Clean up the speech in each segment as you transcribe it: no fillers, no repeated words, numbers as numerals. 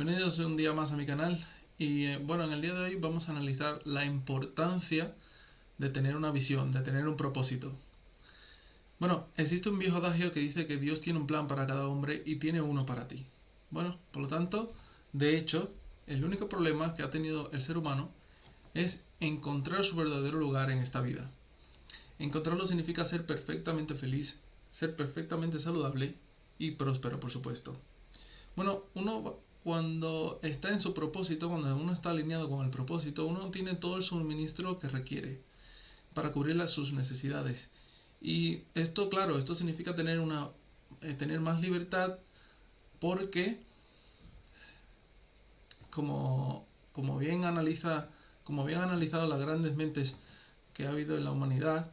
Bienvenidos un día más a mi canal y bueno, en el día de hoy vamos a analizar la importancia de tener una visión, de tener un propósito. Bueno, existe un viejo adagio que dice que Dios tiene un plan para cada hombre y tiene uno para ti. Bueno, por lo tanto, de hecho, el único problema que ha tenido el ser humano es encontrar su verdadero lugar en esta vida. Encontrarlo significa ser perfectamente feliz, ser perfectamente saludable y próspero, por supuesto. Bueno, uno cuando está en su propósito, cuando uno está alineado con el propósito, uno tiene todo el suministro que requiere para cubrir sus necesidades. Y esto, claro, esto significa tener más libertad porque, como, como bien como bien analizado las grandes mentes que ha habido en la humanidad,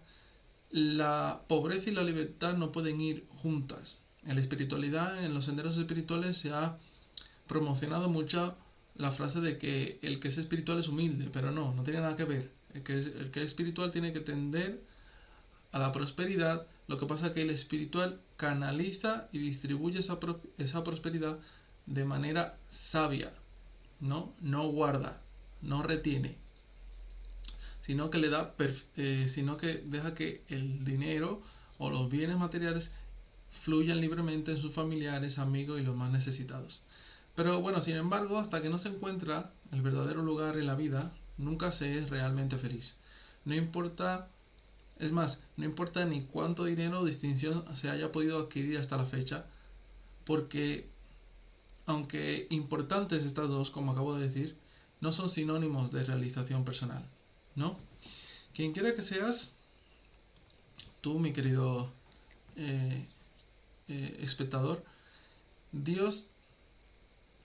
la pobreza y la libertad no pueden ir juntas. En la espiritualidad, en los senderos espirituales se ha promocionado mucho la frase de que el que es espiritual es humilde, pero no tiene nada que ver. El que es espiritual tiene que tender a la prosperidad. Lo que pasa es que el espiritual canaliza y distribuye esa prosperidad de manera sabia, no guarda, no retiene, sino que sino que deja que el dinero o los bienes materiales fluyan libremente en sus familiares, amigos y los más necesitados. Pero bueno, sin embargo, hasta que no se encuentra el verdadero lugar en la vida, nunca se es realmente feliz. No importa, es más, no importa ni cuánto dinero o distinción se haya podido adquirir hasta la fecha, porque aunque importantes estas dos, como acabo de decir, no son sinónimos de realización personal, ¿no? Quien quiera que seas, tú, mi querido eh, espectador, Dios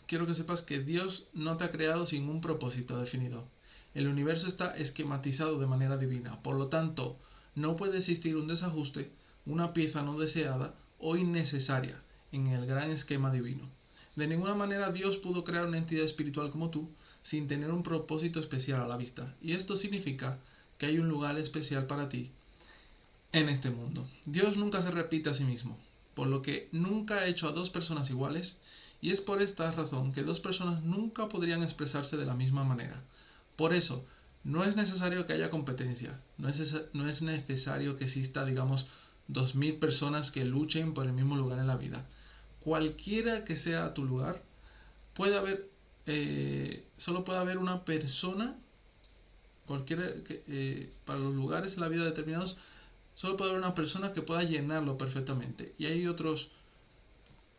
quiero que sepas que Dios no te ha creado sin un propósito definido. El universo está esquematizado de manera divina, por lo tanto, no puede existir un desajuste, una pieza no deseada o innecesaria en el gran esquema divino. De ninguna manera Dios pudo crear una entidad espiritual como tú sin tener un propósito especial a la vista, y esto significa que hay un lugar especial para ti en este mundo. Dios nunca se repite a sí mismo, por lo que nunca ha hecho a dos personas iguales, y es por esta razón que dos personas nunca podrían expresarse de la misma manera. Por eso, no es necesario que haya competencia, no es necesario que exista, digamos, 2000 personas que luchen por el mismo lugar en la vida. Cualquiera que sea tu lugar, puede haber, solo puede haber una persona, para los lugares en la vida determinados, solo puede haber una persona que pueda llenarlo perfectamente. Y hay otros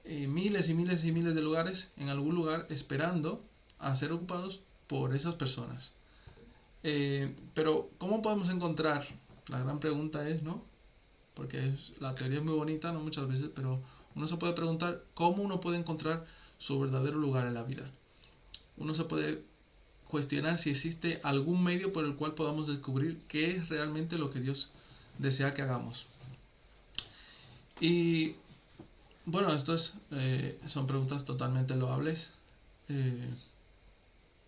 miles y miles y miles de lugares en algún lugar esperando a ser ocupados por esas personas. Pero ¿cómo podemos encontrar? La gran pregunta es, ¿no? Porque la teoría es muy bonita, ¿no? Muchas veces, pero uno se puede preguntar cómo uno puede encontrar su verdadero lugar en la vida. Uno se puede cuestionar si existe algún medio por el cual podamos descubrir qué es realmente lo que Dios desea que hagamos. Y bueno, son preguntas totalmente loables eh,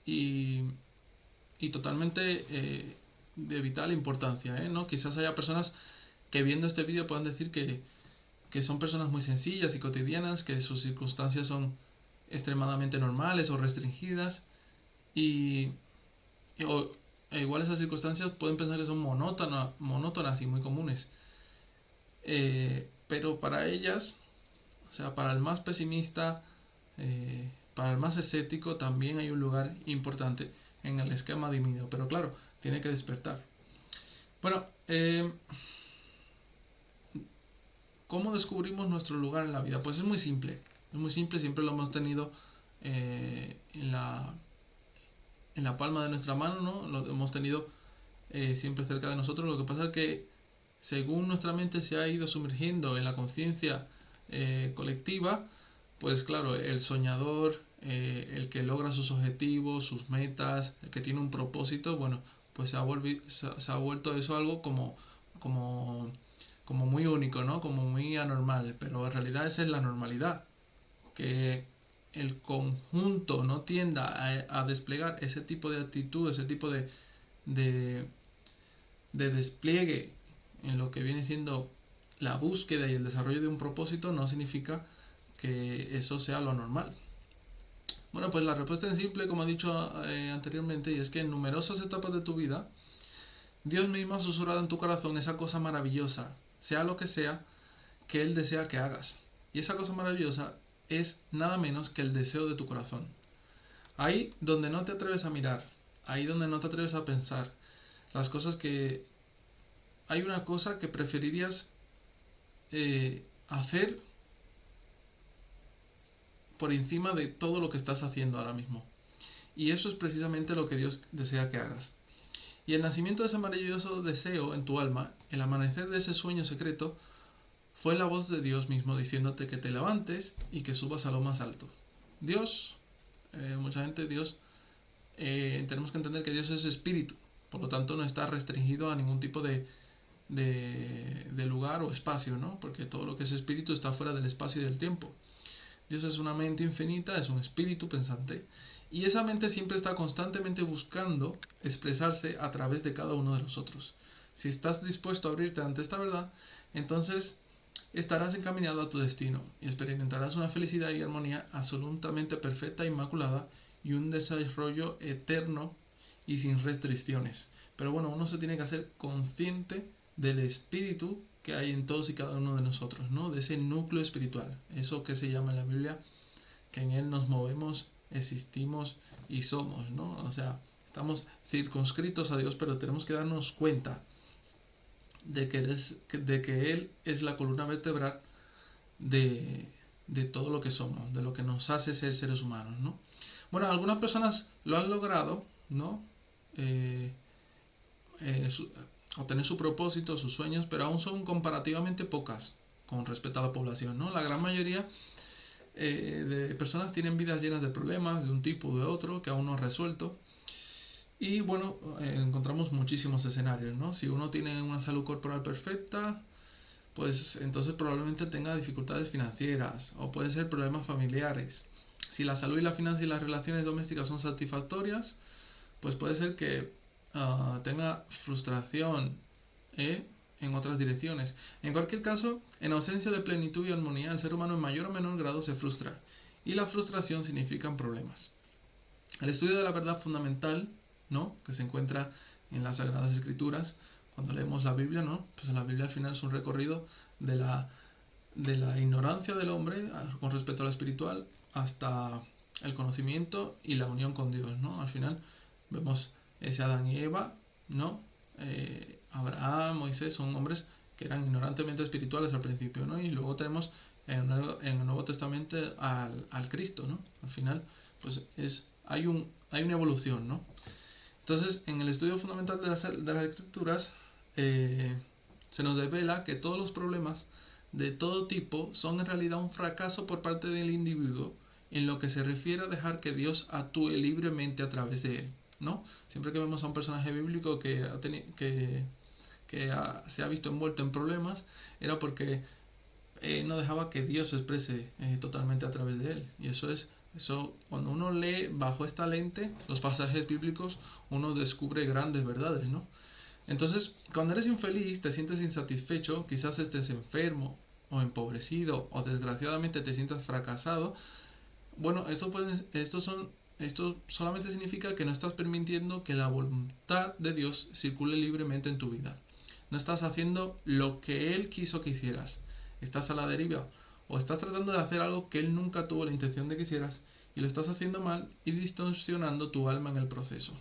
y, y totalmente de vital importancia, ¿no? Quizás haya personas que viendo este vídeo puedan decir que son personas muy sencillas y cotidianas, que sus circunstancias son extremadamente normales o restringidas y igual esas circunstancias pueden pensar que son monótonas y muy comunes. Pero para ellas, o sea, para el más pesimista, para el más escéptico, también hay un lugar importante en el esquema divino. Pero claro, tiene que despertar. Bueno, ¿cómo descubrimos nuestro lugar en la vida? Pues es muy simple. Es muy simple, siempre lo hemos tenido en la palma de nuestra mano, ¿no? Lo hemos tenido siempre cerca de nosotros. Lo que pasa es que según nuestra mente se ha ido sumergiendo en la conciencia colectiva, pues claro, el soñador, el que logra sus objetivos, sus metas, el que tiene un propósito, bueno, pues se ha vuelto eso algo como, como muy único, ¿no? Como muy anormal, pero en realidad esa es la normalidad, que el conjunto no tienda a desplegar ese tipo de actitud, ese tipo de, de despliegue en lo que viene siendo la búsqueda y el desarrollo de un propósito, no significa que eso sea lo normal. Bueno, pues la respuesta es simple, como he dicho anteriormente, y es que en numerosas etapas de tu vida, Dios mismo ha susurrado en tu corazón esa cosa maravillosa, sea lo que sea, que Él desea que hagas. Y esa cosa maravillosa es nada menos que el deseo de tu corazón. Ahí donde no te atreves a mirar, ahí donde no te atreves a pensar, las cosas que... Hay una cosa que preferirías hacer por encima de todo lo que estás haciendo ahora mismo. Y eso es precisamente lo que Dios desea que hagas. Y el nacimiento de ese maravilloso deseo en tu alma, el amanecer de ese sueño secreto, fue la voz de Dios mismo diciéndote que te levantes y que subas a lo más alto. Dios, mucha gente, Dios, tenemos que entender que Dios es espíritu, por lo tanto no está restringido a ningún tipo de lugar o espacio, ¿no? Porque todo lo que es espíritu está fuera del espacio y del tiempo. Dios es una mente infinita, es un espíritu pensante, y esa mente siempre está constantemente buscando expresarse a través de cada uno de nosotros. Si estás dispuesto a abrirte ante esta verdad, entonces estarás encaminado a tu destino y experimentarás una felicidad y armonía absolutamente perfecta e inmaculada y un desarrollo eterno y sin restricciones. Pero bueno, uno se tiene que hacer consciente del espíritu que hay en todos y cada uno de nosotros, ¿no? De ese núcleo espiritual, eso que se llama en la Biblia, que en él nos movemos, existimos y somos, ¿no? O sea, estamos circunscritos a Dios, pero tenemos que darnos cuenta de que Él es la columna vertebral de todo lo que somos, de lo que nos hace ser seres humanos, ¿no? Bueno, algunas personas lo han logrado, ¿no? Eh, su, obtener su propósito, sus sueños, pero aún son comparativamente pocas con respecto a la población, ¿no? La gran mayoría de personas tienen vidas llenas de problemas de un tipo o de otro que aún no han resuelto. Y bueno, encontramos muchísimos escenarios, ¿no? Si uno tiene una salud corporal perfecta, pues entonces probablemente tenga dificultades financieras o pueden ser problemas familiares. Si la salud y la finanza y las relaciones domésticas son satisfactorias, pues puede ser que tenga frustración en otras direcciones. En cualquier caso, en ausencia de plenitud y armonía, el ser humano en mayor o menor grado se frustra y la frustración significan problemas. El estudio de la verdad fundamental, ¿no?, que se encuentra en las Sagradas Escrituras, cuando leemos la Biblia, ¿no?, pues la Biblia al final es un recorrido de la ignorancia del hombre con respecto a lo espiritual hasta el conocimiento y la unión con Dios, ¿no? Al final vemos ese Adán y Eva, ¿no? Abraham, Moisés son hombres que eran ignorantemente espirituales al principio, ¿no? Y luego tenemos en el Nuevo Testamento al Cristo, ¿no? Al final, pues hay una evolución, ¿no? Entonces, en el estudio fundamental de las Escrituras, se nos devela que todos los problemas de todo tipo son en realidad un fracaso por parte del individuo en lo que se refiere a dejar que Dios actúe libremente a través de él, ¿no? Siempre que vemos a un personaje bíblico se ha visto envuelto en problemas, era porque no dejaba que Dios se exprese totalmente a través de él. Y eso, cuando uno lee bajo esta lente los pasajes bíblicos, uno descubre grandes verdades, ¿no? Entonces, cuando eres infeliz, te sientes insatisfecho, quizás estés enfermo o empobrecido o desgraciadamente te sientas fracasado. Bueno, esto solamente significa que no estás permitiendo que la voluntad de Dios circule libremente en tu vida. No estás haciendo lo que Él quiso que hicieras. Estás a la deriva o estás tratando de hacer algo que Él nunca tuvo la intención de que hicieras y lo estás haciendo mal y distorsionando tu alma en el proceso.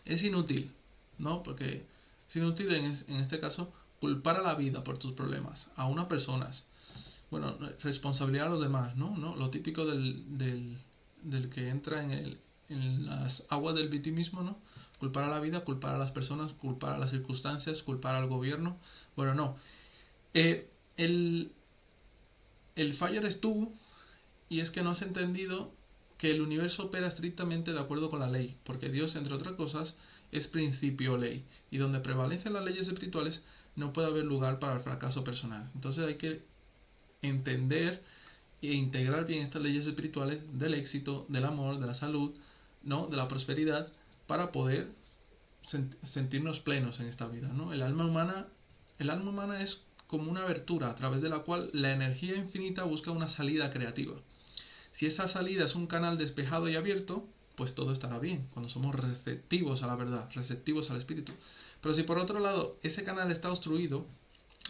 Es inútil, ¿no? Porque es inútil en este caso culpar a la vida por tus problemas, a unas personas. Bueno, responsabilidad a los demás, ¿no? Lo típico del que entra en las aguas del victimismo, ¿no? Culpar a la vida, culpar a las personas, culpar a las circunstancias, culpar al gobierno. Bueno, no. El fallo eres tú, y es que no has entendido que el universo opera estrictamente de acuerdo con la ley, porque Dios, entre otras cosas, es principio ley, y donde prevalecen las leyes espirituales no puede haber lugar para el fracaso personal. Entonces hay que entender e integrar bien estas leyes espirituales del éxito, del amor, de la salud, ¿no?, de la prosperidad, para poder sentirnos plenos en esta vida, ¿no? El alma humana es como una abertura a través de la cual la energía infinita busca una salida creativa. Si esa salida es un canal despejado y abierto, pues todo estará bien, cuando somos receptivos a la verdad, receptivos al Espíritu. Pero si por otro lado ese canal está obstruido,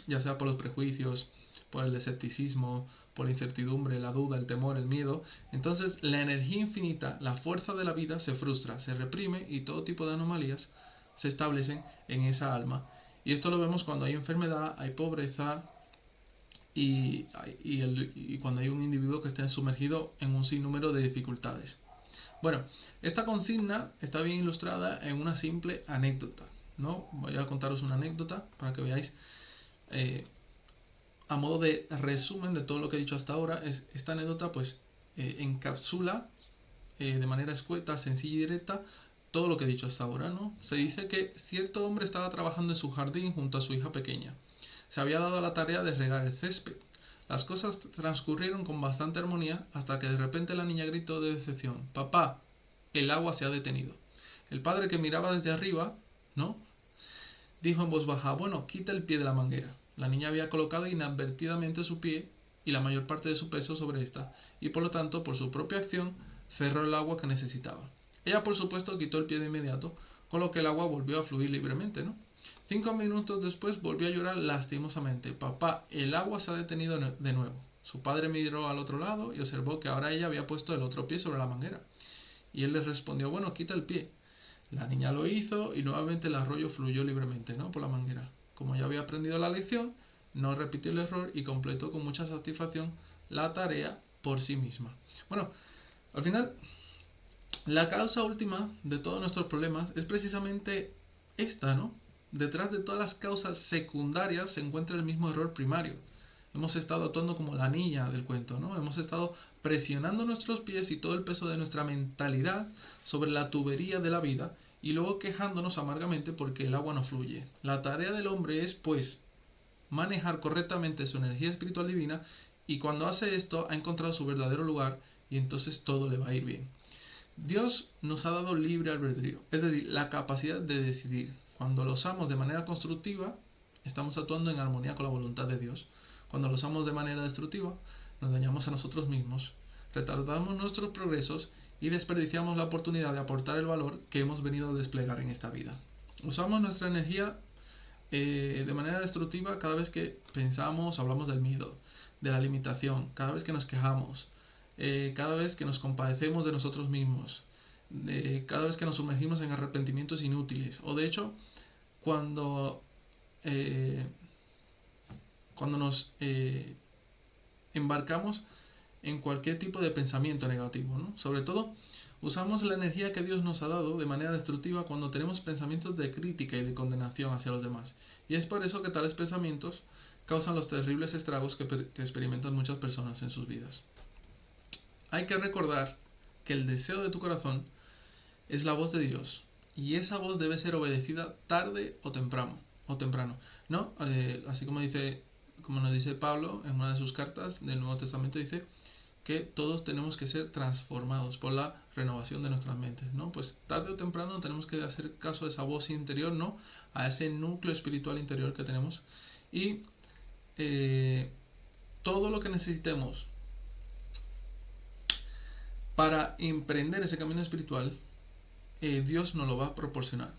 ya sea por los prejuicios, por el escepticismo, por la incertidumbre, la duda, el temor, el miedo, entonces la energía infinita, la fuerza de la vida se frustra, se reprime y todo tipo de anomalías se establecen en esa alma. Y esto lo vemos cuando hay enfermedad, hay pobreza y cuando hay un individuo que esté sumergido en un sinnúmero de dificultades. Bueno, esta consigna está bien ilustrada en una simple anécdota, ¿no? Voy a contaros una anécdota para que veáis, a modo de resumen de todo lo que he dicho hasta ahora. Esta anécdota pues encapsula de manera escueta, sencilla y directa todo lo que he dicho hasta ahora, ¿no? Se dice que cierto hombre estaba trabajando en su jardín junto a su hija pequeña. Se había dado la tarea de regar el césped. Las cosas transcurrieron con bastante armonía hasta que de repente la niña gritó de decepción: «Papá, el agua se ha detenido». El padre, que miraba desde arriba, ¿no?, dijo en voz baja: «Bueno, quita el pie de la manguera». La niña había colocado inadvertidamente su pie y la mayor parte de su peso sobre esta, y por lo tanto, por su propia acción, cerró el agua que necesitaba. Ella, por supuesto, quitó el pie de inmediato, con lo que el agua volvió a fluir libremente, ¿no? 5 minutos después volvió a llorar lastimosamente: «Papá, el agua se ha detenido de nuevo». Su padre miró al otro lado y observó que ahora ella había puesto el otro pie sobre la manguera. Y él le respondió: «Bueno, quita el pie». La niña lo hizo y nuevamente el arroyo fluyó libremente, ¿no?, por la manguera. Como ya había aprendido la lección, no repitió el error y completó con mucha satisfacción la tarea por sí misma. Bueno, al final, la causa última de todos nuestros problemas es precisamente esta, ¿no? Detrás de todas las causas secundarias se encuentra el mismo error primario. Hemos estado actuando como la niña del cuento, ¿no? Hemos estado presionando nuestros pies y todo el peso de nuestra mentalidad sobre la tubería de la vida y luego quejándonos amargamente porque el agua no fluye. La tarea del hombre es, pues, manejar correctamente su energía espiritual divina, y cuando hace esto ha encontrado su verdadero lugar y entonces todo le va a ir bien. Dios nos ha dado libre albedrío, es decir, la capacidad de decidir. Cuando lo usamos de manera constructiva, estamos actuando en armonía con la voluntad de Dios. Cuando lo usamos de manera destructiva, nos dañamos a nosotros mismos, retardamos nuestros progresos y desperdiciamos la oportunidad de aportar el valor que hemos venido a desplegar en esta vida. Usamos nuestra energía de manera destructiva cada vez que pensamos, hablamos del miedo, de la limitación, cada vez que nos quejamos, cada vez que nos compadecemos de nosotros mismos, cada vez que nos sumergimos en arrepentimientos inútiles, o de hecho cuando nos embarcamos en cualquier tipo de pensamiento negativo, ¿no? Sobre todo, usamos la energía que Dios nos ha dado de manera destructiva cuando tenemos pensamientos de crítica y de condenación hacia los demás. Y es por eso que tales pensamientos causan los terribles estragos que experimentan muchas personas en sus vidas. Hay que recordar que el deseo de tu corazón es la voz de Dios, y esa voz debe ser obedecida tarde o temprano, ¿no? Así como nos dice Pablo en una de sus cartas del Nuevo Testamento, dice que todos tenemos que ser transformados por la renovación de nuestras mentes, ¿no? Pues tarde o temprano tenemos que hacer caso a esa voz interior, ¿no?, a ese núcleo espiritual interior que tenemos, y todo lo que necesitemos para emprender ese camino espiritual, Dios nos lo va a proporcionar.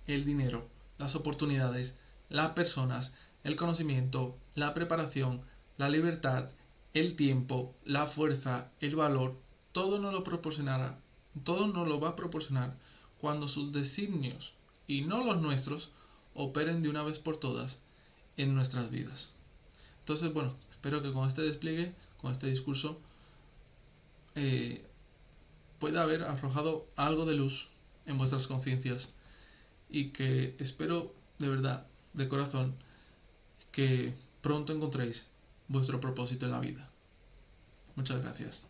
El dinero, las oportunidades, las personas, el conocimiento, la preparación, la libertad, el tiempo, la fuerza, el valor, todo nos lo proporcionará, todo nos lo va a proporcionar cuando sus designios, y no los nuestros, operen de una vez por todas en nuestras vidas. Entonces, bueno, espero que con este despliegue, con este discurso, pueda haber arrojado algo de luz en vuestras conciencias, y que espero de verdad, de corazón, que pronto encontréis vuestro propósito en la vida. Muchas gracias.